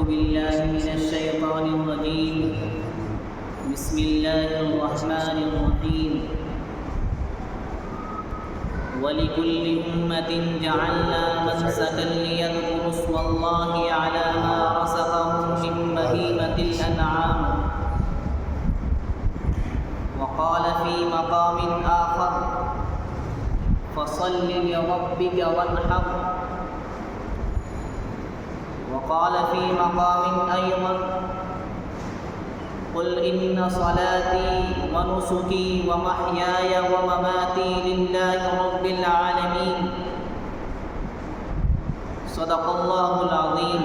بالله من الشيطان الرجيم. بسم الله الرحمن الرحيم. ولكل أمة جعلنا منسكا ليذكروا اسم الله على ما رزقهم من بهيمة الأنعام. وقال في مقام آخر: فصل لربك وانحر. وقال في مقام أيضا: قل إن صلاتي ونسكي ومحياي ومماتي لله رب العالمين. صدق الله العظيم.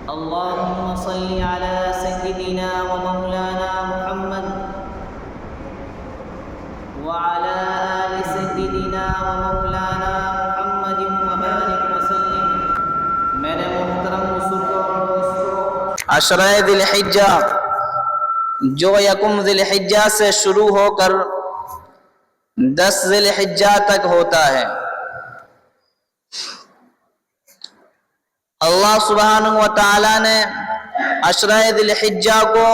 اللهم صل على سيدنا ومولانا محمد وعلى آل سيدنا ومولانا محمد وبارك وسلم. میرے محترم بزرگوں اور دوستوں، عشرہ ذی الحجہ جو یکم ذی الحجہ سے شروع ہو کر 10 ذی الحجہ تک ہوتا ہے، اللہ سبحانہ و تعالی نے عشرہ ذی الحجہ کو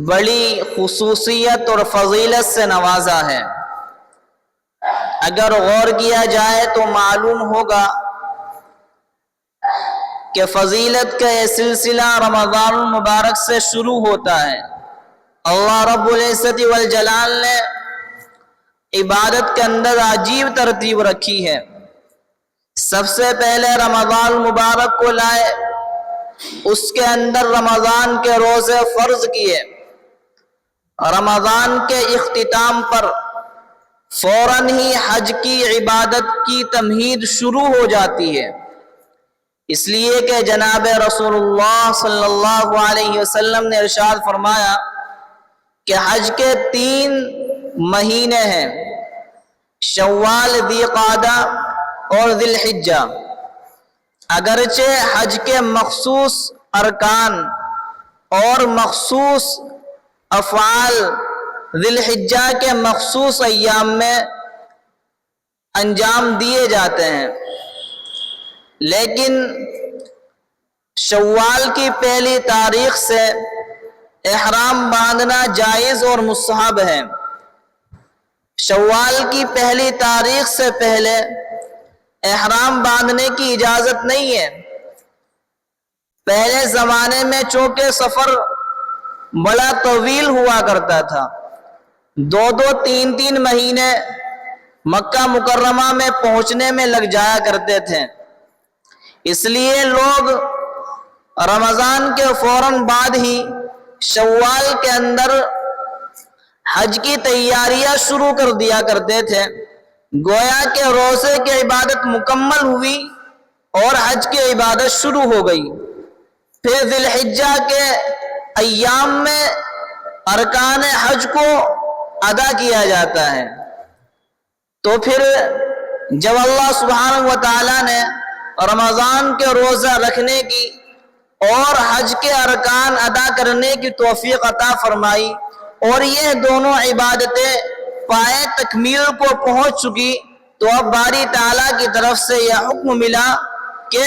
بڑی خصوصیت اور فضیلت سے نوازا ہے۔ اگر غور کیا جائے تو معلوم ہوگا کہ فضیلت کا یہ سلسلہ رمضان المبارک سے شروع ہوتا ہے۔ اللہ رب العزت والجلال نے عبادت کے اندر عجیب ترتیب رکھی ہے۔ سب سے پہلے رمضان المبارک کو لائے، اس کے اندر رمضان کے روزے فرض کیے، رمضان کے اختتام پر فوراً ہی حج کی عبادت کی تمہید شروع ہو جاتی ہے، اس لیے کہ جناب رسول اللہ صلی اللہ علیہ وسلم نے ارشاد فرمایا کہ حج کے 3 مہینے ہیں: شوال، ذی قعدہ اور ذی الحجہ۔ اگرچہ حج کے مخصوص ارکان اور مخصوص افعال ذی الحجہ کے مخصوص ایام میں انجام دیے جاتے ہیں، لیکن شوال کی پہلی تاریخ سے احرام باندھنا جائز اور مستحب ہے۔ شوال کی پہلی تاریخ سے پہلے احرام باندھنے کی اجازت نہیں ہے۔ پہلے زمانے میں چونکہ سفر بڑا طویل ہوا کرتا تھا، 2 3 مہینے مکہ مکرمہ میں پہنچنے میں لگ جایا کرتے تھے، اس لیے لوگ رمضان کے فوراً بعد ہی شوال کے اندر حج کی تیاریاں شروع کر دیا کرتے تھے۔ گویا کہ روزے کی عبادت مکمل ہوئی اور حج کی عبادت شروع ہو گئی۔ پھر ذی الحجہ کے ایام میں ارکان حج کو ادا کیا جاتا ہے۔ تو پھر جب اللہ سبحانہ و تعالی نے رمضان کے روزہ رکھنے کی اور حج کے ارکان ادا کرنے کی توفیق عطا فرمائی اور یہ دونوں عبادتیں پائے تکمیل کو پہنچ چکی، تو اب باری تعالیٰ کی طرف سے یہ حکم ملا کہ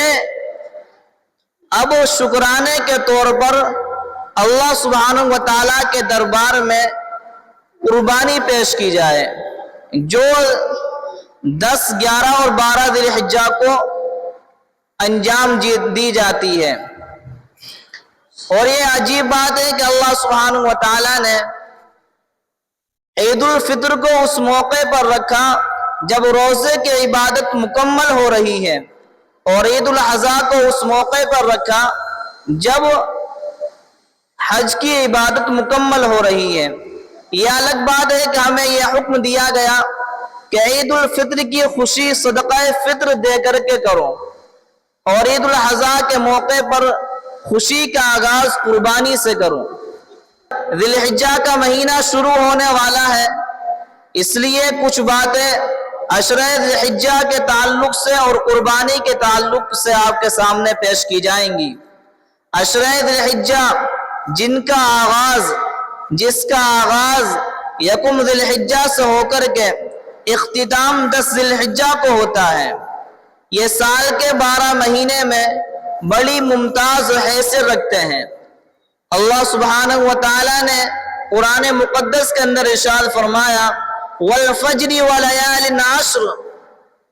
اب شکرانے کے طور پر اللہ سبحانہ و تعالیٰ کے دربار میں قربانی پیش کی جائے، جو 10 11 اور 12 ذی الحجہ کو انجام دی جاتی ہے۔ اور یہ عجیب بات ہے کہ اللہ سبحانہ و تعالیٰ نے عید الفطر کو اس موقع پر رکھا جب روزے کی عبادت مکمل ہو رہی ہے، اور عید الاضحیٰ کو اس موقع پر رکھا جب حج کی عبادت مکمل ہو رہی ہے۔ یہ الگ بات ہے کہ ہمیں یہ حکم دیا گیا کہ عید الفطر کی خوشی صدقہ فطر دے کر کے کرو، اور عید الاضحیٰ کے موقع پر خوشی کا آغاز قربانی سے کرو۔ ذی الحجہ کا مہینہ شروع ہونے والا ہے، اس لیے کچھ باتیں عشرہ ذی الحجہ کے تعلق سے اور قربانی کے تعلق سے آپ کے سامنے پیش کی جائیں گی۔ عشرہ ذی الحجہ جس کا آغاز یکم ذی الحجہ سے ہو کر کے اختتام 10 ذی الحجہ کو ہوتا ہے، یہ سال کے 12 مہینے میں بڑی ممتاز حیثیت رکھتے ہیں۔ اللہ سبحانہ و تعالیٰ نے قرآن مقدس کے اندر ارشاد فرمایا والفجر ولیال عشر،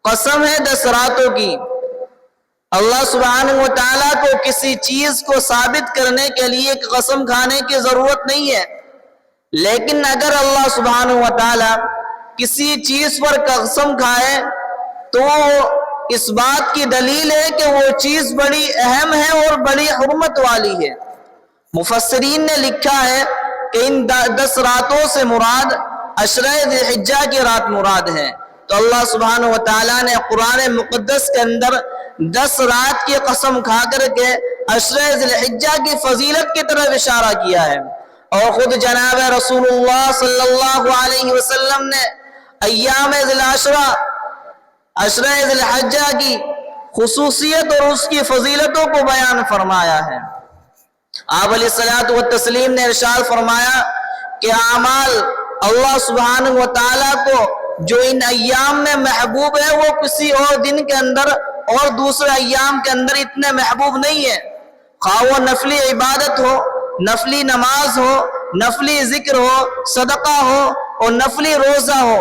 قسم ہے 10 راتوں کی۔ اللہ سبحانہ و تعالیٰ کو کسی چیز کو ثابت کرنے کے لیے قسم کھانے کی ضرورت نہیں ہے، لیکن اگر اللہ سبحانہ و تعالیٰ کسی چیز پر قسم کھائے تو اس بات کی دلیل ہے کہ وہ چیز بڑی اہم ہے اور بڑی حرمت والی ہے۔ مفسرین نے لکھا ہے کہ ان 10 راتوں سے مراد عشرہ ذی الحجہ کی رات مراد ہے۔ تو اللہ سبحانہ و تعالیٰ نے قرآن مقدس کے اندر 10 رات کی قسم کھا کر کے عشرہ ذی الحجہ کی فضیلت کی طرف اشارہ کیا ہے، اور خود جناب رسول اللہ صلی اللہ علیہ وسلم نے ایام ذی العشرہ، عشرہ ذی الحجہ کی خصوصیت اور اس کی فضیلتوں کو بیان فرمایا ہے۔ آپ علیہ الصلوۃ والتسلیم نے ارشاد فرمایا کہ اعمال اللہ سبحانہ و تعالیٰ کو جو ان ایام میں محبوب ہے وہ کسی اور دن کے اندر اور دوسرے ایام کے اندر اتنے محبوب نہیں ہے، خواہ وہ نفلی عبادت ہو، نفلی نماز ہو، نفلی ذکر ہو، صدقہ ہو اور نفلی روزہ ہو۔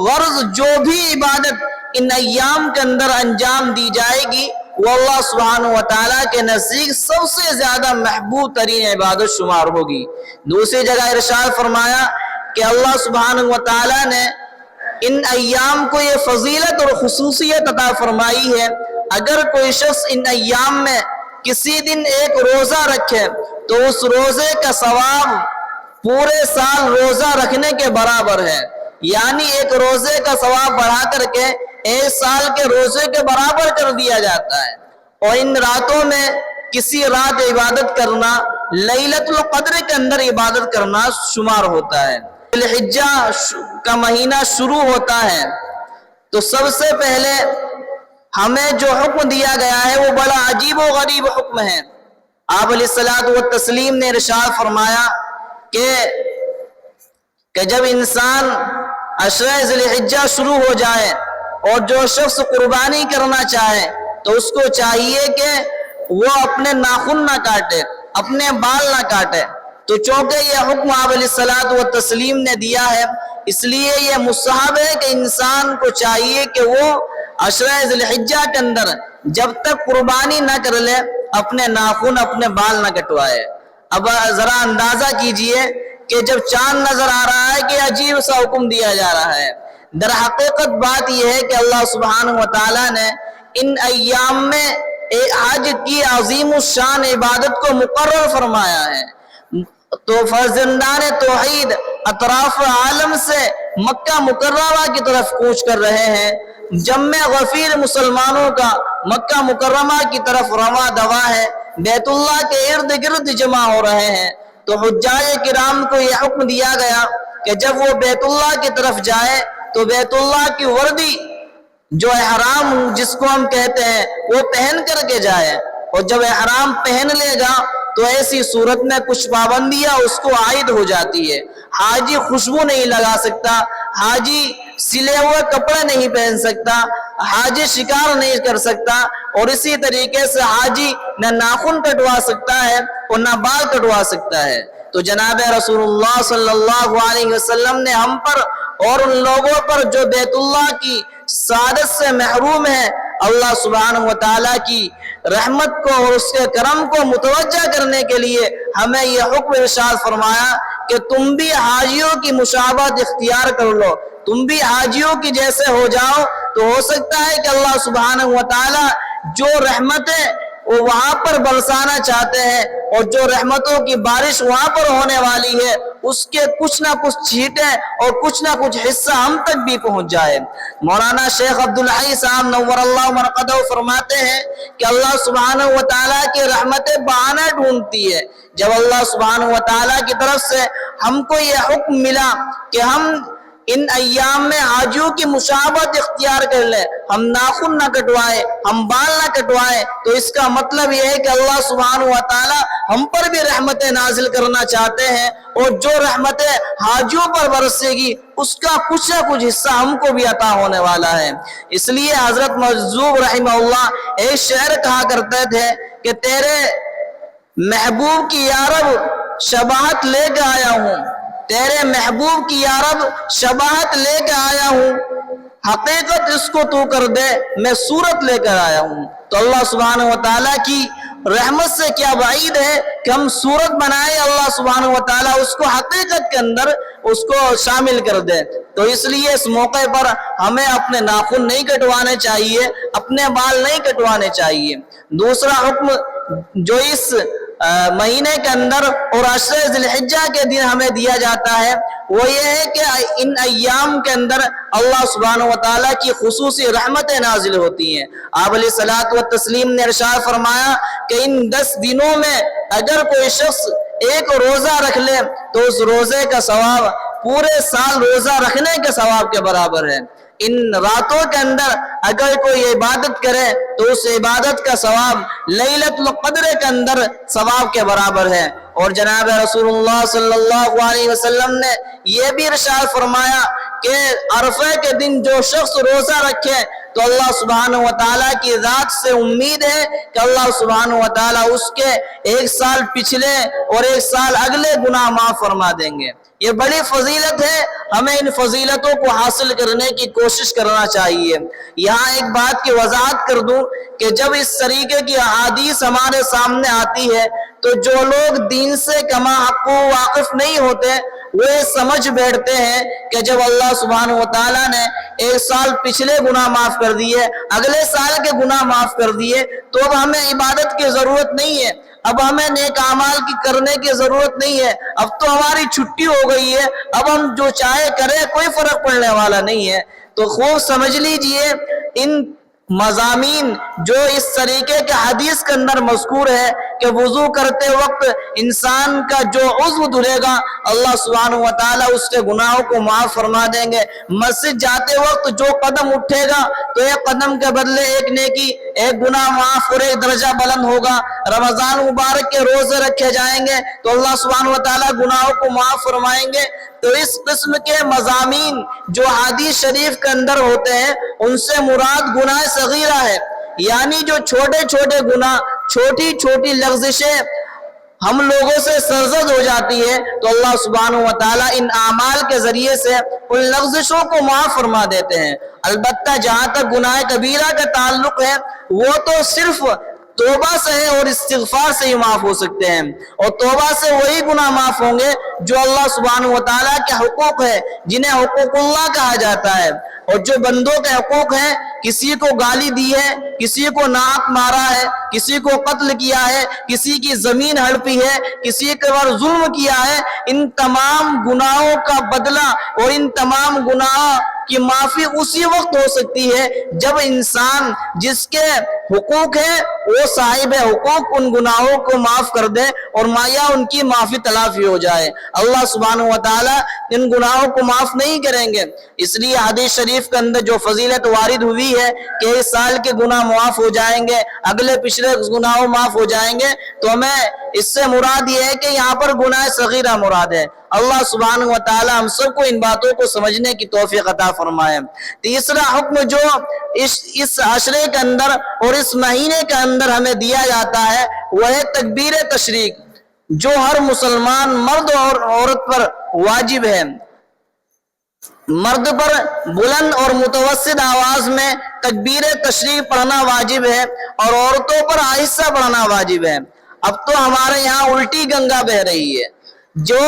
غرض جو بھی عبادت ان ایام کے اندر انجام دی جائے گی وہ اللہ سبحانہ و تعالیٰ کے نزدیک سب سے زیادہ محبوب ترین عبادت شمار ہوگی۔ دوسری جگہ ارشاد فرمایا کہ اللہ سبحانہ و تعالیٰ نے ان ایام کو یہ فضیلت اور خصوصیت عطا فرمائی ہے، اگر کوئی شخص ان ایام میں کسی دن ایک روزہ رکھے تو اس روزے کا ثواب پورے سال روزہ رکھنے کے برابر ہے، یعنی ایک روزے کا ثواب بڑھا کر کے 1 سال کے روزے کے برابر کر دیا جاتا ہے۔ اور ان راتوں میں کسی رات عبادت کرنا لیلۃ القدر کے اندر عبادت کرنا شمار ہوتا ہے۔ ذی الحجہ کا مہینہ شروع ہوتا ہے تو سب سے پہلے ہمیں جو حکم دیا گیا ہے وہ بڑا عجیب و غریب حکم ہے۔ آپ علیہ الصلوۃ والتسلیم نے ارشاد فرمایا کہ جب انسان عشرہ ذی الحجہ شروع ہو جائے اور جو شخص قربانی کرنا چاہے تو اس کو چاہیے کہ وہ اپنے ناخن نہ کاٹے، اپنے بال نہ کاٹے۔ تو چونکہ یہ حکم آپ علیہ الصلوۃ والتسلیم نے دیا ہے، اس لیے یہ مستحب ہے کہ انسان کو چاہیے کہ وہ عشرہ ذی الحجہ کے اندر جب تک قربانی نہ کر لے اپنے ناخن، اپنے بال نہ کٹوائے۔ اب ذرا اندازہ کیجئے کہ جب چاند نظر آ رہا ہے کہ عجیب سا حکم دیا جا رہا ہے۔ در حقیقت بات یہ ہے کہ اللہ سبحانہ و تعالیٰ نے ان ایام میں حج کی عظیم الشان عبادت کو مقرر فرمایا ہے۔ تو فرزندان توحید اطراف عالم سے مکہ مکرمہ کی طرف کوچ کر رہے ہیں، جمع غفیر مسلمانوں کا مکہ مکرمہ کی طرف رواں دوا ہے، بیت اللہ کے ارد گرد جمع ہو رہے ہیں۔ تو حجاج کرام کو یہ حکم دیا گیا کہ جب وہ بیت اللہ کی طرف جائے تو بیت اللہ کی وردی جو احرام جس کو ہم کہتے ہیں وہ پہن کر کے جائے، اور جب احرام پہن لے گا تو ایسی صورت میں کچھ پابندیاں اس کو عائد ہو جاتی ہے۔ حاجی خوشبو نہیں لگا سکتا، حاجی سلے ہوئے کپڑے نہیں پہن سکتا، حاجی شکار نہیں کر سکتا، اور اسی طریقے سے حاجی نہ ناخن کٹوا سکتا ہے اور نہ بال کٹوا سکتا ہے۔ تو جناب رسول اللہ صلی اللہ علیہ وسلم نے ہم پر اور ان لوگوں پر جو بیت اللہ کی سعادت سے محروم ہیں، اللہ سبحانہ و تعالیٰ کی رحمت کو اور اس کے کرم کو متوجہ کرنے کے لیے ہمیں یہ حکم ارشاد فرمایا کہ تم بھی حاجیوں کی مشابہت اختیار کر لو، تم بھی حاجیوں کی جیسے ہو جاؤ، تو ہو سکتا ہے کہ اللہ سبحانہ و تعالیٰ جو رحمتیں وہ وہاں پر برسانا چاہتے ہیں اور جو رحمتوں کی بارش وہاں پر ہونے والی ہے اس کے کچھ نہ کچھ چھینٹیں اور کچھ نہ کچھ حصہ ہم تک بھی پہنچ جائے۔ مولانا شیخ عبدالحی صاحب نور اللہ مرقدہ فرماتے ہیں کہ اللہ سبحانہ و تعالیٰ کی رحمتیں بہانہ ڈھونڈتی ہے۔ جب اللہ سبحانہ و تعالیٰ کی طرف سے ہم کو یہ حکم ملا کہ ہم ان ایام میں حاجیوں کی مشابہت اختیار کر لیں، ہم ناخن نہ کٹوائیں، ہم بال نہ کٹوائیں، تو اس کا مطلب یہ ہے کہ اللہ سبحانہ و تعالی ہم پر بھی رحمتیں نازل کرنا چاہتے ہیں، اور جو رحمتیں حاجیوں پر برسے گی اس کا کچھ نہ کچھ حصہ ہم کو بھی عطا ہونے والا ہے۔ اس لیے حضرت مجذوب رحمہ اللہ ایک شعر کہا کرتے تھے کہ تیرے محبوب کی یا رب شباہت لے کے آیا ہوں، تیرے محبوب کی یا رب شباہت لے کے آیا ہوں، حقیقت اس کو تو کر دے میں صورت لے کر آیا ہوں۔ تو اللہ سبحانہ و تعالیٰ کی رحمت سے کیا بعید ہے کہ ہم صورت بنائیں، اللہ سبحانہ و تعالیٰ اس کو حقیقت کے اندر اس کو شامل کر دے۔ تو اس لیے اس موقع پر ہمیں اپنے ناخن نہیں کٹوانے چاہیے، اپنے بال نہیں کٹوانے چاہیے۔ دوسرا حکم جو اس مہینے کے اندر اور عشر ذی الحجہ کے دن ہمیں دیا جاتا ہے وہ یہ ہے کہ ان ایام کے اندر اللہ سبحانہ و تعالیٰ کی خصوصی رحمتیں نازل ہوتی ہیں۔ آپ علیہ الصلوۃ والتسلیم نے ارشاد فرمایا کہ ان 10 دنوں میں اگر کوئی شخص ایک روزہ رکھ لے تو اس روزے کا ثواب پورے سال روزہ رکھنے کے ثواب کے برابر ہے۔ ان راتوں کے اندر اگر کوئی عبادت کرے تو اس عبادت کا ثواب لیلۃ القدر کے اندر ثواب کے برابر ہے۔ اور جناب رسول اللہ صلی اللہ علیہ وسلم نے یہ بھی ارشاد فرمایا کہ عرفہ کے دن جو شخص روزہ رکھے تو اللہ سبحانہ و تعالیٰ کی ذات سے امید ہے کہ اللہ سبحانہ و تعالیٰ اس کے 1 سال پچھلے اور 1 سال اگلے گناہ معاف فرما دیں گے۔ یہ بڑی فضیلت ہے، ہمیں ان فضیلتوں کو حاصل کرنے کی کوشش کرنا چاہیے۔ یہاں ایک بات کی وضاحت کر دوں کہ جب اس طریقے کی احادیث ہمارے سامنے آتی ہے تو جو لوگ دین سے کما حق واقف نہیں ہوتے وہ سمجھ بیٹھتے ہیں کہ جب اللہ سبحانہ و تعالیٰ نے 1 سال پچھلے گناہ معاف کر دیے، اگلے سال کے گناہ معاف کر دیے تو اب ہمیں عبادت کی ضرورت نہیں ہے، اب ہمیں نیک اعمال کی کرنے کی ضرورت نہیں ہے، اب تو ہماری چھٹی ہو گئی ہے، اب ہم جو چاہے کریں کوئی فرق پڑنے والا نہیں ہے۔ تو خوب سمجھ لیجئے ان مضامین جو اس طریقے کے حدیث کے اندر مذکور ہے کہ وضو کرتے وقت انسان کا جو عضو دھلے گا اللہ سبحانہ و تعالیٰ اس کے گناہوں کو معاف فرما دیں گے۔ مسجد جاتے وقت جو قدم اٹھے گا تو ایک قدم کے بدلے 1 نیکی، 1 گناہ معاف اور 1 درجہ بلند ہوگا۔ رمضان مبارک کے روزے رکھے جائیں گے تو اللہ سبحانہ و تعالیٰ گناہوں کو معاف فرمائیں گے۔ تو اس قسم کے مضامین جو حدیث شریف کے اندر ہوتے ہیں ان سے مراد گناہ صغیرہ ہے، یعنی جو چھوٹے چھوٹے گناہ، چھوٹی چھوٹی لغزشیں ہم لوگوں سے سرزد ہو جاتی ہے تو اللہ سبحانہ و تعالیٰ ان اعمال کے ذریعے سے ان لغزشوں کو معاف فرما دیتے ہیں۔ البتہ جہاں تک گناہ کبیرہ کا تعلق ہے وہ تو صرف توبہ سے ہے اور استغفار سے ہی معاف ہو سکتے ہیں، اور توبہ سے وہی گناہ معاف ہوں گے جو اللہ سبحانہ و تعالیٰ کے حقوق ہے جنہیں حقوق اللہ کہا جاتا ہے۔ اور جو بندوں کے حقوق ہیں، کسی کو گالی دی ہے، کسی کو ناک مارا ہے، کسی کو قتل کیا ہے، کسی کی زمین ہڑپی ہے، کسی کے پر ظلم کیا ہے، ان تمام گناہوں کا بدلہ اور ان تمام گناہوں کی معافی اسی وقت ہو سکتی ہے جب انسان جس کے حقوق ہے وہ صاحب حقوق ان گناہوں کو معاف کر دے اور مایا ان کی معافی تلافی ہو جائے۔ اللہ سبحانہ و تعالیٰ ان گناہوں کو معاف نہیں کریں گے۔ اس لیے حدیث شریف کے اندر جو فضیلت وارد ہوئی ہے کہ 1 سال کے گناہ معاف ہو جائیں گے، اگلے پچھلے گناہوں معاف ہو جائیں گے، تو ہمیں اس سے مراد یہ ہے کہ یہاں پر گناہ صغیرہ مراد ہے۔ اللہ سبحانہ و تعالی ہم سب کو ان باتوں کو سمجھنے کی توفیق عطا فرمائے۔ تیسرا حکم جو اس عشرے کے اندر اور اس مہینے کے اندر ہمیں دیا جاتا ہے وہ ہے تکبیر تشریق، جو ہر مسلمان مرد اور عورت پر واجب ہے۔ مرد پر بلند اور متوسط آواز میں تکبیر تشریق پڑھنا واجب ہے اور عورتوں پر آہستہ پڑھنا واجب ہے۔ اب تو ہمارے یہاں الٹی گنگا بہ رہی ہے، جو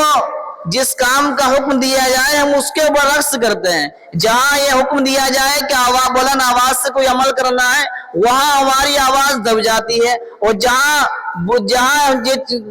جس کام کا حکم دیا جائے ہم اس کے برعکس کرتے ہیں۔ جہاں یہ حکم دیا جائے کہ بلند آواز سے کوئی عمل کرنا ہے وہاں ہماری آواز دب جاتی ہے، اور جہاں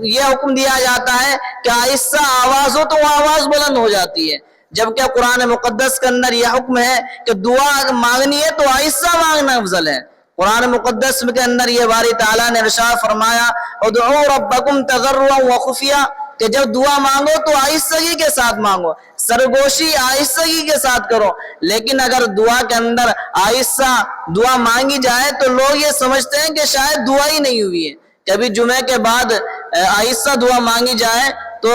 یہ حکم دیا جاتا ہے کہ آہستہ آواز ہو تو وہ آواز بلند ہو جاتی ہے۔ جبکہ قرآن مقدس کے اندر یہ حکم ہے کہ دعا مانگنی ہے تو آہستہ مانگنا افضل ہے۔ قرآن مقدس کے اندر یہ باری تعالیٰ نے ارشاد فرمایا ادعوا ربکم تضرعا وخفیا، کہ جب دعا مانگو تو آہستگی کے ساتھ مانگو، سرگوشی آہستگی کے ساتھ کرو. لیکن اگر دعا کے اندر آہستہ دعا مانگی جائے تو لوگ یہ سمجھتے ہیں کہ شاید دعا ہی نہیں ہوئی ہے. کبھی جمعے کے بعد آہستہ دعا مانگی جائے تو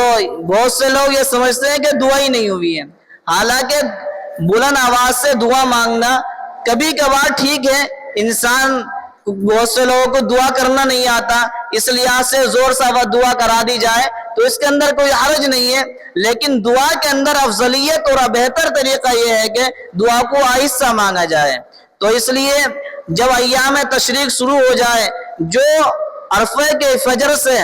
بہت سے لوگ یہ سمجھتے ہیں کہ دعا ہی نہیں ہوئی ہے. حالانکہ بلند آواز سے دعا مانگنا کبھی کبھار ٹھیک ہے. انسان بہت سے لوگوں کو دعا کرنا نہیں آتا، اس لحاظ سے زور سے دعا کرا دی جائے تو اس کے اندر کوئی حرج نہیں ہے. لیکن دعا کے اندر افضلیت اور بہتر طریقہ یہ ہے کہ دعا کو آہستہ مانگا جائے. تو اس لیے جب ایام تشریق شروع ہو جائے، جو عرفے کے فجر سے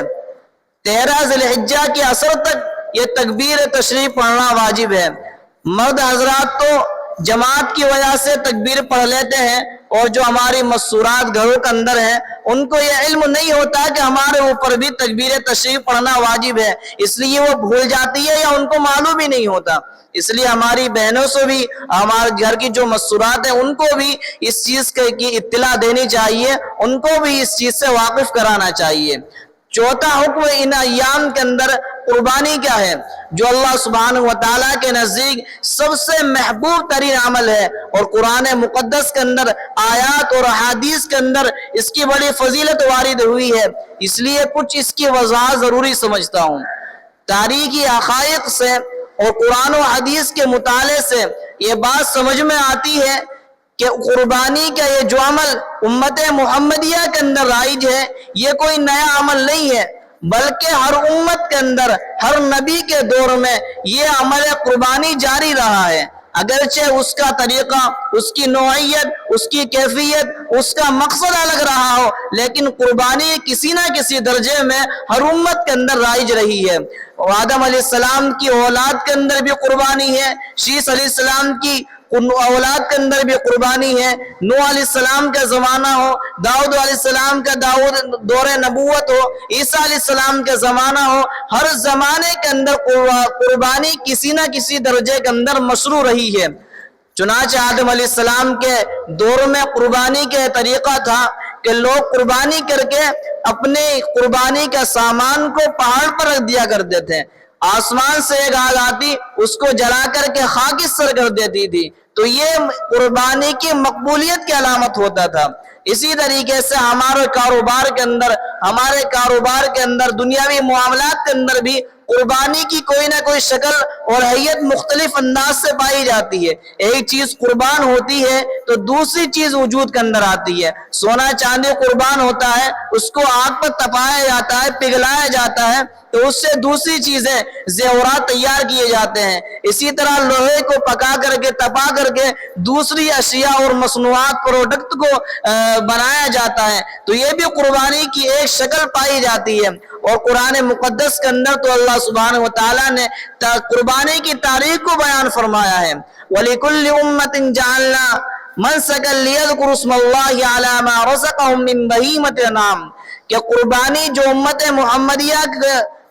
13 ذی الحجہ کے عصر تک یہ تکبیر تشریق پڑھنا واجب ہے. مرد حضرات تو جماعت کی وجہ سے تکبیر پڑھ لیتے ہیں، اور جو ہماری مستورات گھروں کے اندر ہیں ان کو یہ علم نہیں ہوتا کہ ہمارے اوپر بھی تکبیر تشریق پڑھنا واجب ہے، اس لیے وہ بھول جاتی ہے یا ان کو معلوم ہی نہیں ہوتا. اس لیے ہماری بہنوں سے بھی، ہمارے گھر کی جو مستورات ہیں ان کو بھی اس چیز کی اطلاع دینی چاہیے، ان کو بھی اس چیز سے واقف کرانا چاہیے. چوتھا حکم ان ایام کے اندر قربانی کیا ہے، جو اللہ سبحانہ و تعالیٰ کے نزدیک سب سے محبوب ترین عمل ہے، اور قرآن مقدس کے اندر آیات اور احادیث کے اندر اس کی بڑی فضیلت وارد ہوئی ہے. اس لیے کچھ اس کی وضاحت ضروری سمجھتا ہوں. تاریخی حقائق سے اور قرآن و حدیث کے مطالعے سے یہ بات سمجھ میں آتی ہے کہ قربانی کا یہ جو عمل امت محمدیہ کے اندر رائج ہے، یہ کوئی نیا عمل نہیں ہے، بلکہ ہر امت کے اندر، ہر نبی کے دور میں یہ عمل قربانی جاری رہا ہے. اگرچہ اس کا طریقہ، اس کی نوعیت، اس کی کیفیت، اس کا مقصد الگ رہا ہو، لیکن قربانی کسی نہ کسی درجے میں ہر امت کے اندر رائج رہی ہے. آدم علیہ السلام کی اولاد کے اندر بھی قربانی ہے، شیس علیہ السلام کی اولاد کے اندر بھی قربانی ہے، نوح علیہ السلام کا زمانہ ہو، داؤد علیہ السلام کا دور نبوت ہو، عیسیٰ علیہ السلام کا زمانہ ہو، ہر زمانے کے اندر قربانی کسی نہ کسی درجے کے اندر مشروع رہی ہے. چنانچہ آدم علیہ السلام کے دور میں قربانی کا طریقہ تھا کہ لوگ قربانی کر کے اپنے قربانی کا سامان کو پہاڑ پر رکھ دیا کرتے تھے. آسمان سے ایک آگ آتی، اس کو جلا کر کے خاکستر کر دیتی تھی، تو یہ قربانی کی مقبولیت کی علامت ہوتا تھا. اسی طریقے سے ہمارے کاروبار کے اندر دنیاوی معاملات کے اندر بھی قربانی کی کوئی نہ کوئی شکل اور حیت مختلف انداز سے پائی جاتی ہے. ایک چیز قربان ہوتی ہے تو دوسری چیز وجود کے اندر آتی ہے. سونا چاندی قربان ہوتا ہے، اس کو آگ پر تپایا جاتا ہے، پگھلایا جاتا ہے، تو اس سے دوسری چیزیں زیورات تیار کیے جاتے ہیں. اسی طرح لوہے کو پکا کر کے، تپا کر کے دوسری اشیاء اور مصنوعات پروڈکٹ کو بنایا جاتا ہے. تو یہ بھی قربانی کی ایک شکل پائی جاتی ہے. اور قرآن مقدس کے اندر تو اللہ سبحانہ وتعالیٰ نے قربانی کی تاریخ کو بیان فرمایا ہے. وَلِكُلِّ أُمَّةٍ جَعَلْنَا مَنْسَكًا لِيَذْكُرُوا اسْمَ اللَّهِ عَلَى مَا رَزَقَهُم مِّن بَهِيمَةِ الْأَنْعَامِ، کہ قربانی جو امت محمدیہ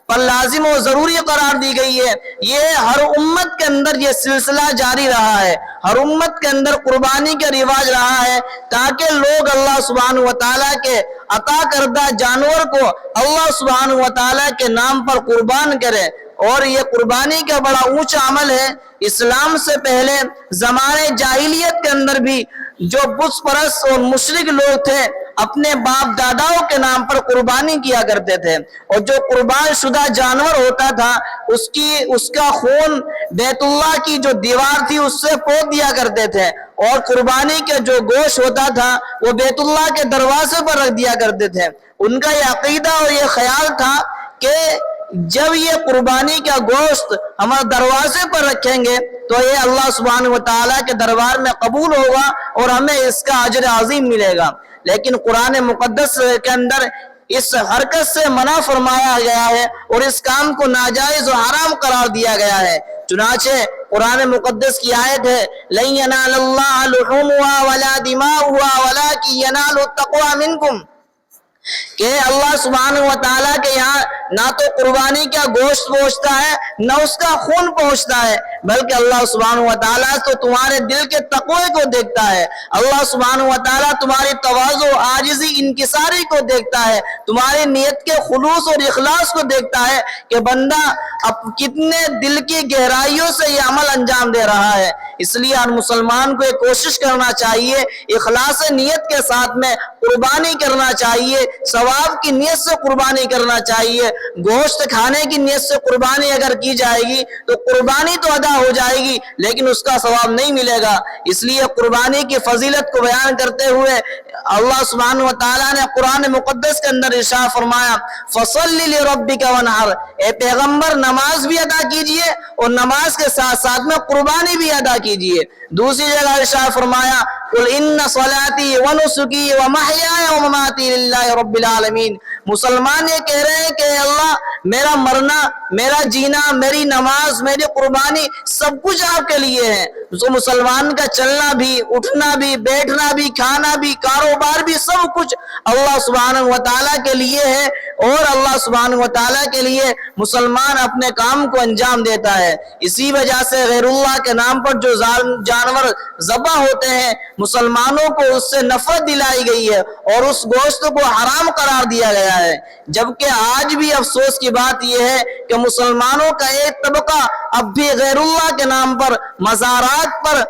پر لازم و ضروری قرار دی گئی ہے، یہ ہر امت کے اندر یہ سلسلہ جاری رہا ہے. ہر امت کے اندر قربانی کا رواج رہا ہے، تاکہ لوگ اللہ سبحانہ وتعالیٰ کے عطا کردہ جانور کو اللہ سبحانہ وتعالیٰ کے نام پر قربان کرے. اور یہ قربانی کا بڑا اونچا عمل ہے. اسلام سے پہلے زمانے جاہلیت کے اندر بھی جو بت پرست اور مشرک لوگ تھے، اپنے باپ داداؤں کے نام پر قربانی کیا کرتے تھے، اور جو قربان شدہ جانور ہوتا تھا اس کا خون بیت اللہ کی جو دیوار تھی اس سے پوت دیا کرتے تھے، اور قربانی کے جو گوشت ہوتا تھا وہ بیت اللہ کے دروازے پر رکھ دیا کرتے تھے. ان کا یہ عقیدہ اور یہ خیال تھا کہ جب یہ قربانی کا گوشت ہم دروازے پر رکھیں گے تو یہ اللہ سبحانہ وتعالیٰ کے دربار میں قبول ہوگا اور ہمیں اس کا اجر عظیم ملے گا. لیکن قرآن مقدس کے اندر اس حرکت سے منع فرمایا گیا ہے اور اس کام کو ناجائز و حرام قرار دیا گیا ہے. چنانچہ قرآن مقدس کی آیت ہے لَن يَنَالَ اللَّهَ لُحُومُهَا وَلَا دِمَاؤُهَا وَلَكِن يَنَالُهُ التَّقْوَىٰ مِنكُمْ، کہ اللہ سبحانہ و تعالیٰ کے یہاں نہ تو قربانی کا گوشت پہنچتا ہے نہ اس کا خون پہنچتا ہے، بلکہ اللہ سبحانہ و تعالیٰ تو تمہارے دل کے تقوی کو دیکھتا ہے، اللہ سبحانہ و تعالیٰ تمہاری تواضع، عاجزی، انکساری کو دیکھتا ہے، تمہاری نیت کے خلوص اور اخلاص کو دیکھتا ہے کہ بندہ اب کتنے دل کی گہرائیوں سے یہ عمل انجام دے رہا ہے۔ اس لیے ہر مسلمان کو یہ کوشش کرنا چاہیے، اخلاص نیت کے ساتھ میں قربانی کرنا چاہیے، ثواب کی نیت سے قربانی کرنا چاہیے۔ گوشت کھانے کی نیت سے قربانی اگر کی جائے گی تو قربانی تو ادا ہو جائے گی لیکن اس کا ثواب نہیں ملے گا۔ اس لیے قربانی کی فضیلت کو بیان کرتے ہوئے اللہ سبحانہ و تعالیٰ نے قرآن مقدس کے اندر ارشاد فرمایا فَصَلِّ لِرَبِّكَ وَانْحَرْ، اے پیغمبر نماز بھی ادا کیجئے اور نماز کے ساتھ ساتھ میں قربانی بھی ادا کیجئے۔ دوسری جگہ ارشاد فرمایا قُلْ إِنَّ صَلَاتِي وَنُسُكِي وَمَحْيَايَ وَمَمَاتِي لِلَّهِ رَبِّ الْعَالَمِينَ۔ مسلمان یہ کہہ رہے ہیں کہ اللہ میرا مرنا، میرا جینا، میری نماز، میری قربانی سب کچھ آپ کے لیے ہے۔ تو مسلمان کا چلنا بھی، اٹھنا بھی، بیٹھنا بھی، کھانا بھی، کاروبار بھی، سب کچھ اللہ سبحانہ و تعالیٰ کے لیے ہے اور اللہ سبحانہ و تعالیٰ کے لیے مسلمان اپنے کام کو انجام دیتا ہے۔ اسی وجہ سے غیر اللہ کے نام پر جو جانور ذبح ہوتے ہیں مسلمانوں کو اس سے نفرت دلائی گئی ہے اور اس گوشت کو حرام قرار دیا گیا ہے۔ جبکہ آج بھی افسوس کی بات یہ ہے کہ مسلمانوں کا ایک طبقہ اب بھی غیر اللہ کے نام پر مزارات پر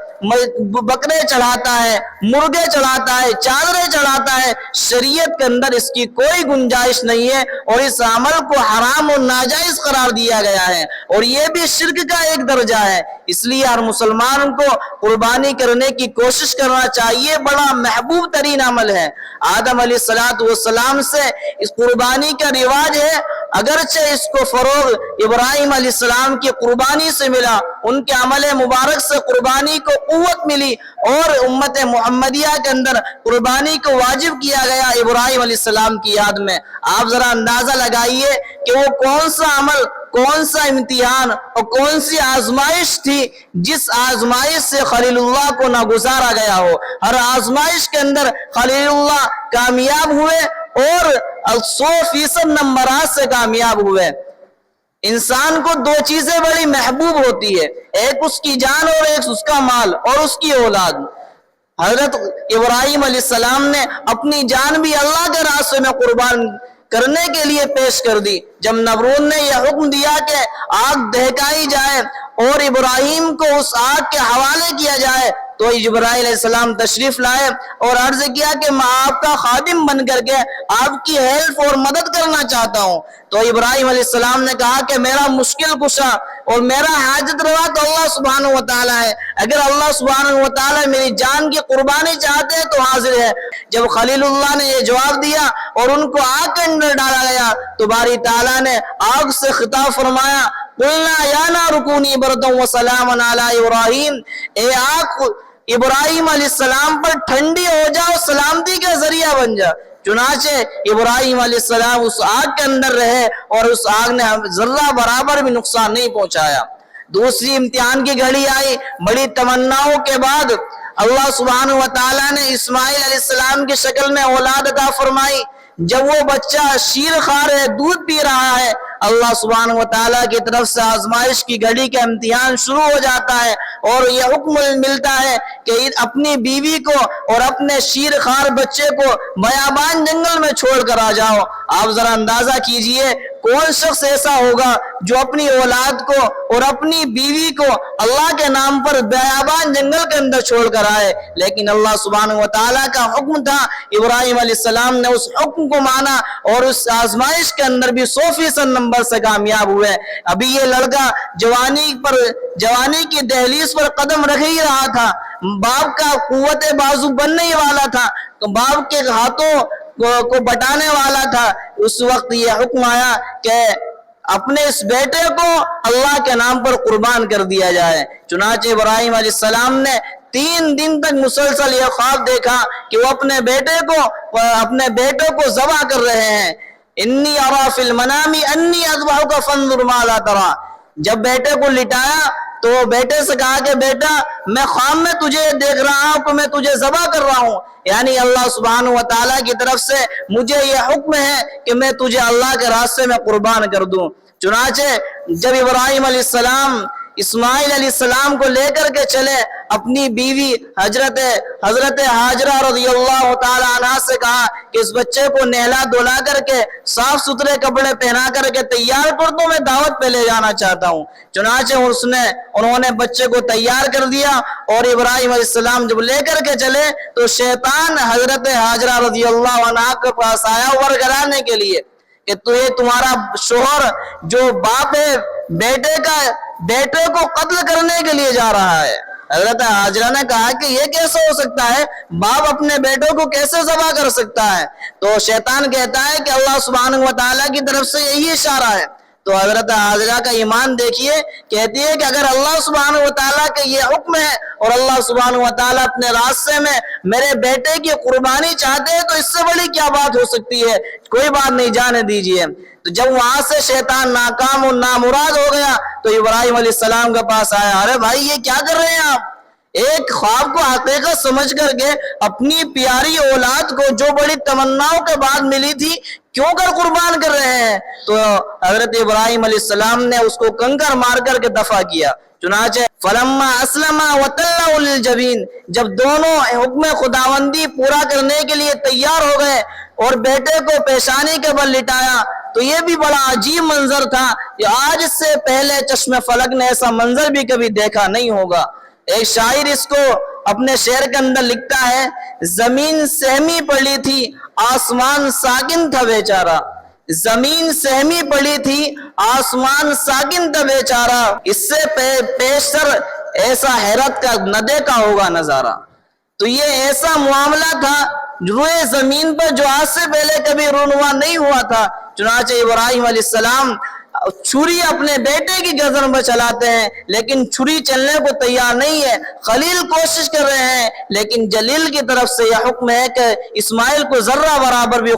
بکرے چڑھاتا ہے، مرغے چڑھاتا ہے، چادریں چڑھاتا ہے۔ شریعت کے اندر اس کی کوئی گنجائش نہیں ہے اور اس عمل کو حرام اور ناجائز قرار دیا گیا ہے اور یہ بھی شرک کا ایک درجہ ہے۔ اس لیے ہر مسلمان کو قربانی کرنے کی کوشش کرنا چاہیے، بڑا محبوب ترین عمل ہے۔ آدم علیہ السلام سے اس قربانی کا رواج ہے، اگرچہ اس کو فروغ ابراہیم علیہ السلام کی قربانی سے ملا، ان کے عمل مبارک سے قربانی کو قوت ملی اور امت محمدیہ کے اندر قربانی کو واجب کیا گیا ابراہیم علیہ السلام کی یاد میں۔ آپ ذرا اندازہ لگائیے کہ وہ کون سا عمل، کون سا امتحان اور کون سی آزمائش تھی جس آزمائش سے خلیل اللہ کو نہ گزارا گیا ہو۔ ہر آزمائش کے اندر خلیل اللہ کامیاب ہوئے اور 100% نمبرات سے کامیاب ہوئے۔ انسان کو دو چیزیں بڑی محبوب ہوتی ہے، ایک اس کی جان اور ایک اس کا مال اور اس کی اولاد۔ حضرت ابراہیم علیہ السلام نے اپنی جان بھی اللہ کے راستے میں قربان کرنے کے لیے پیش کر دی۔ جب نمرود نے یہ حکم دیا کہ آگ دہکائی جائے اور ابراہیم کو اس آگ کے حوالے کیا جائے تو جبرائیل علیہ السلام تشریف لائے اور عرض کیا کہ میں آپ کا خادم بن کر کے آپ کی ہیلپ اور مدد کرنا چاہتا ہوں۔ تو ابراہیم علیہ السلام نے کہا کہ میرا مشکل کشا اور میرا حاجت روا تو اللہ سبحانہ و تعالیٰ ہے، اگر اللہ سبحانہ و تعالیٰ میری جان کی قربانی چاہتے ہیں تو حاضر ہے۔ جب خلیل اللہ نے یہ جواب دیا اور ان کو آگ کے اندر ڈالا گیا تو باری تعالیٰ نے آگ سے خطاب فرمایا قُلْنَا يَا نَارُ كُونِي بَرْدًا وَسَلَامًا عَلَىٰ إِبْرَاهِيمَ، اے آگ ابراہیم علیہ السلام پر ٹھنڈی ہو جا اور سلامتی کا ذریعہ بن جا۔ چنانچہ ابراہیم علیہ السلام اس آگ کے اندر رہے اور اس آگ نے ذرہ برابر بھی نقصان نہیں پہنچایا۔ دوسری امتحان کی گھڑی آئی، بڑی تمناؤں کے بعد اللہ سبحانہ و تعالیٰ نے اسماعیل علیہ السلام کی شکل میں اولاد عطا فرمائی۔ جب وہ بچہ شیر خوار ہے، دودھ پی رہا ہے، اللہ سبحانہ و تعالیٰ کی طرف سے آزمائش کی گھڑی کا امتحان شروع ہو جاتا ہے اور یہ حکم ملتا ہے کہ اپنی بیوی کو اور اپنے شیر خوار بچے کو بیابان جنگل میں چھوڑ کر آ جاؤ۔ آپ ذرا اندازہ کیجئے کون شخص ایسا ہوگا جو اپنی اولاد کو اور اپنی بیوی کو اللہ کے نام پر بیابان جنگل کے اندر چھوڑ کر آئے، لیکن اللہ سبحانہ و تعالیٰ کا حکم تھا، ابراہیم علیہ السلام نے اس حکم کو مانا اور اس آزمائش کے اندر بھی 100% نمبر سے کامیاب ہوئے۔ ابھی یہ لڑکا جوانی کی دہلیز پر قدم رکھ ہی رہا تھا، باپ کا قوت بازو بننے ہی والا تھا، باپ کے ہاتھوں کو بٹانے والا تھا۔ اس وقت یہ حکم آیا کہ اپنے اس بیٹے کو اللہ کے نام پر قربان کر دیا جائے۔ چنانچہ ابراہیم علیہ السلام نے 3 دن تک مسلسل یہ خواب دیکھا کہ وہ اپنے بیٹے کو ذبح کر رہے ہیں۔ انی ارا فی المنام انی اذبحک فانظر ماذا تری۔ جب بیٹے کو لٹایا تو بیٹے سے کہا کہ بیٹا میں خواب میں تجھے دیکھ رہا ہوں کہ میں تجھے ذبح کر رہا ہوں، یعنی اللہ سبحانہ و تعالیٰ کی طرف سے مجھے یہ حکم ہے کہ میں تجھے اللہ کے راستے میں قربان کر دوں۔ چنانچہ جب ابراہیم علیہ السلام اسماعیل علیہ السلام کو لے کر کے چلے، اپنی بیوی حضرت ہاجرہ رضی اللہ تعالی عنہ سے کہا کہ اس بچے کو نہلا دھلا کر کے صاف ستھرے کپڑے پہنا کر کے تیار کر دو، میں دعوت پہ لے جانا چاہتا ہوں۔ چنانچہ انہوں نے بچے کو تیار کر دیا، اور ابراہیم علیہ السلام جب لے کر کے چلے تو شیطان حضرت ہاجرہ رضی اللہ عنہ کے پاس آیا ورگلانے کے لیے کہ تو یہ تمہارا شوہر جو باپ ہے بیٹے کو قتل کرنے کے لیے جا رہا ہے۔ حضرت ہاجرہ نے کہا کہ یہ کیسے ہو سکتا ہے، باپ اپنے بیٹوں کو کیسے ذبح کر سکتا ہے؟ تو شیطان کہتا ہے کہ اللہ سبحانہ و تعالیٰ کی طرف سے یہی اشارہ ہے۔ تو حضرت ہاجرہ کا ایمان دیکھیے، کہتی ہے کہ اگر اللہ سبحانہ و تعالیٰ کا یہ حکم ہے اور اللہ سبحانہ و تعالیٰ اپنے راستے میں میرے بیٹے کی قربانی چاہتے ہیں تو اس سے بڑی کیا بات ہو سکتی ہے، کوئی بات نہیں، جانے دیجیے۔ تو جب وہاں سے شیطان ناکام اور نامراد ہو گیا تو ابراہیم علیہ السلام کے پاس آیا، ارے بھائی یہ کیا کر رہے ہیں آپ؟ ایک خواب کو حقیقت سمجھ کر کے اپنی پیاری اولاد کو جو بڑی تمناؤں کے بعد ملی تھی کیوں کر قربان کر رہے ہیں؟ تو حضرت ابراہیم علیہ السلام نے اس کو کنکر مار کر کے دفع کیا۔ چنانچہ فلما اسلم وتلہ للجبین، جب دونوں حکم خداوندی پورا کرنے کے لیے تیار ہو گئے اور بیٹے کو پیشانی کے بل لٹایا تو یہ بھی بڑا عجیب منظر تھا کہ آج سے پہلے چشم فلک نے ایسا منظر بھی کبھی دیکھا نہیں ہوگا۔ ایک شاعر اس کو اپنے شعر کے اندر لکھتا ہے، زمین سہمی پڑی تھی آسمان ساکن تھا بیچارہ، زمین سہمی پڑی تھی آسمان ساکن تھا بیچارہ، اس سے پیشتر ایسا حیرت کا نہ دیکھا ہوگا نظارہ۔ تو یہ ایسا معاملہ تھا روئے زمین پر جو آج سے پہلے کبھی رونما نہیں ہوا تھا۔ چنانچہ ابراہیم علیہ السلام چھری اپنے بیٹے کی گردن پر چلاتے ہیں لیکن چھری چلنے کو تیار نہیں ہے، خلیل کوشش کر رہے ہیں لیکن جلیل کی طرف سے یہ حکم ہے کہ اسماعیل کو ذرہ برابر بھی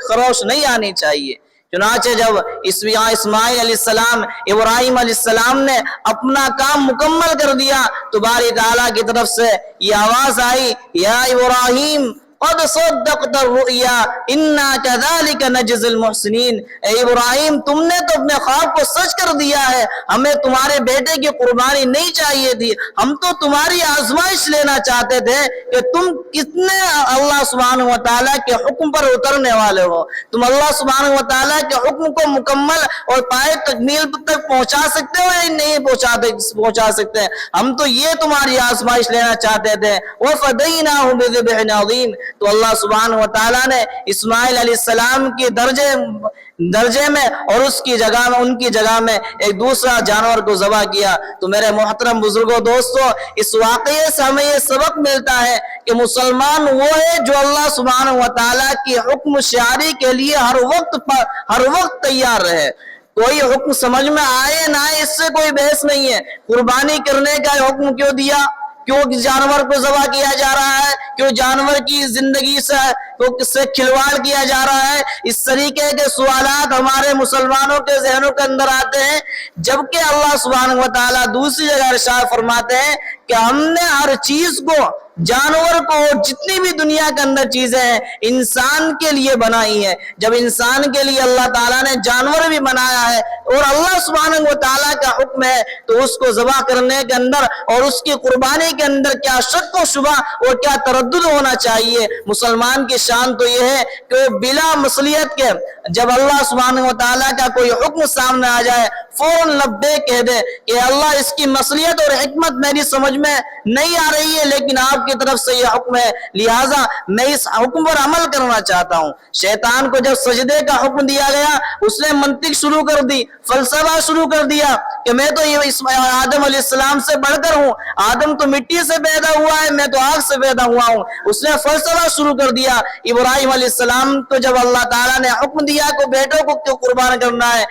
خروش نہیں آنی چاہیے۔ چنانچہ جب اسماعیل علیہ السلام ابراہیم علیہ السلام نے اپنا کام مکمل کر دیا تو باری تعالیٰ کی طرف سے یہ آواز آئی، یا ابراہیم قد صدقت الرؤیا انا كذلك نجزي المحسنین، اے ابراہیم تم نے تو اپنے خواب کو سچ کر دیا ہے، ہمیں تمہارے بیٹے کی قربانی نہیں چاہیے تھی، ہم تو تمہاری آزمائش لینا چاہتے تھے کہ تم کتنے اللہ سبحانہ و تعالیٰ کے حکم پر اترنے والے ہو، تم اللہ سبحانہ و تعالیٰ کے حکم کو مکمل اور پائے تکمیل تک پہنچا سکتے ہو یا نہیں پہنچا سکتے، ہم تو یہ تمہاری آزمائش لینا چاہتے تھے۔ وَفَدَيْنَاهُ بِذِبْحٍ عَظِيمٍ، تو اللہ سبحانہ و تعالیٰ نے اسماعیل علیہ السلام کی درجے میں اور ان کی جگہ میں ایک دوسرا جانور کو ذبح کیا۔ تو میرے محترم بزرگوں دوستوں، اس واقعے سے ہمیں یہ سبق ملتا ہے کہ مسلمان وہ ہے جو اللہ سبحانہ و تعالیٰ کی حکم شعاری کے لیے ہر وقت تیار رہے۔ کوئی حکم سمجھ میں آئے نہ آئے اس سے کوئی بحث نہیں ہے، قربانی کرنے کا حکم کیوں دیا، کیوں جانور کو ذبح کیا جا رہا ہے، کیوں جانور کی زندگی سے کھلواڑ کیا جا رہا ہے، اس طریقے کے سوالات ہمارے مسلمانوں کے ذہنوں کے اندر آتے ہیں، جبکہ اللہ سبحانہ و تعالیٰ دوسری جگہ ارشاد فرماتے ہیں کہ ہم نے ہر چیز کو، جانور کو، جتنی بھی دنیا کے اندر چیزیں ہیں انسان کے لیے بنائی ہے۔ جب انسان کے لیے اللہ تعالیٰ نے جانور بھی بنایا ہے اور اللہ سبحانہ و تعالیٰ کا حکم ہے تو اس کو ذبح کرنے کے اندر اور اس کی قربانی کے اندر کیا شک و شبہ اور کیا تردد ہونا چاہیے۔ مسلمان کی شان تو یہ ہے کہ وہ بلا مصلیت کے جب اللہ سبحانہ و تعالیٰ کا کوئی حکم سامنے آ جائے فوراً لبیک کہہ دے کہ اللہ اس کی مصلیت اور حکمت میری سمجھ میں نہیں آ رہی ہے لیکن آپ کی طرف سے یہ حکم ہے لہٰذا میں اس حکم پر عمل کرنا چاہتا ہوں۔ شیطان کو جب سجدے کا حکم دیا گیا اس نے منطق شروع کر دی، فلسفہ شروع کر دیا کہ میں تو آدم علیہ السلام سے بڑھ کر ہوں، آدم تو مٹی سے پیدا ہوا ہے، میں تو آگ سے پیدا ہوا ہوں۔ اس نے فلسفہ شروع کر دیا۔ ابراہیم علیہ السلام کو جب اللہ تعالیٰ نے حکم دیا کہ بیٹوں کو کیوں قربان کرنا ہے،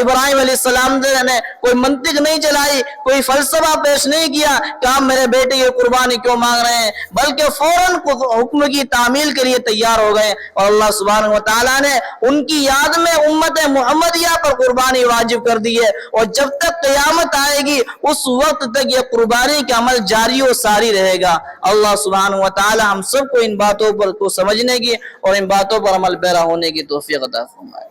ابراہیم علیہ السلام نے کوئی منطق نہیں چلائی، کوئی فلسفہ پیش نہیں کیا، کہ آپ میرے بیٹے یہ قربانی کیوں مانگ رہے ہیں، بلکہ فوراً حکم کی تعمیل کے لیے تیار ہو گئے، اور اللہ سبحانہ و تعالیٰ نے ان کی یاد میں امت محمدیہ پر قربانی واجب کر دی ہے، اور جب تک قیامت آئے گی اس وقت تک یہ قربانی کا عمل جاری و ساری رہے گا۔ اللہ سبحانہ و تعالیٰ ہم سب کو ان باتوں پر کو سمجھنے کی اور ان باتوں پر عمل پیرا ہونے کی توفیق عطا فرمائے۔